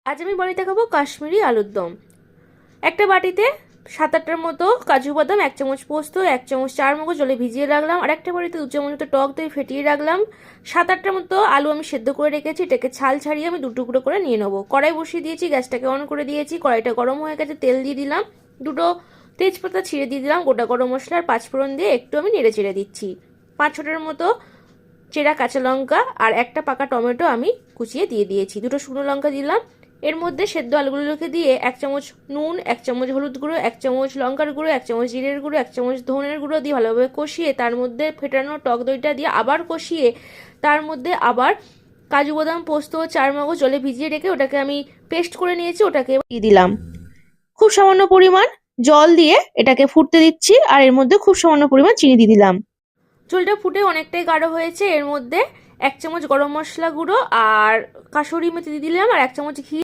আজ আমি বাড়িতে খাবো কাশ্মীরি আলুর দম। একটা বাটিতে 7-8টার মতো কাজু বাদাম, 1 চামচ পোস্ত, 1 চামচ চারমগজ জলে ভিজিয়ে রাখলাম। আর একটা বাটিতে 2 চামচ মতো টক দই ফেটিয়ে রাখলাম। 7-8টার মতো আলু আমি সেদ্ধ করে রেখেছি, এটাকে ছাল ছাড়িয়ে আমি 2 টুকরো করে নিয়ে নেবো। কড়াই বসিয়ে দিয়েছি, গ্যাসটাকে অন করে দিয়েছি। কড়াইটা গরম হয়ে গেছে, তেল দিয়ে দিলাম, 2টো তেজপাতা ছিঁড়ে দিয়ে দিলাম, গোটা গরম মশলা আর 5 ফোড়ন দিয়ে একটু আমি নেড়ে চেড়ে দিচ্ছি। 5-6টার মতো চেরা কাঁচা লঙ্কা আর একটা পাকা টমেটো আমি কুচিয়ে দিয়ে দিয়েছি, 2টো শুকনো লঙ্কা দিলাম। এর মধ্যে সেদ্ধ আলুগুলোকে দিয়ে 1 চামচ নুন, 1 চামচ হলুদ গুঁড়ো, 1 চামচ লঙ্কার গুঁড়ো, 1 চামচ জিরের গুঁড়ো, 1 চামচ ধনের গুঁড়ো দিয়ে ভালোভাবে কষিয়ে তার মধ্যে ফেটানো টক দইটা দিয়ে আবার কষিয়ে তার মধ্যে আবার কাজু বাদাম, পোস্ত, চারমগজ জলে ভিজিয়ে রেখে ওটাকে আমি পেস্ট করে নিয়েছি, ওটাকে দিয়ে দিলাম। খুব সামান্য পরিমাণ জল দিয়ে এটাকে ফুটতে দিচ্ছি, আর এর মধ্যে খুব সামান্য পরিমাণ চিনি দিয়ে দিলাম। ঝোলটা ফুটে অনেকটাই গাঢ় হয়েছে। এর মধ্যে 1 চামচ গরম মশলা গুঁড়ো আর কাসুরি মেথি দিয়ে দিলাম, আর 1 চামচ ঘি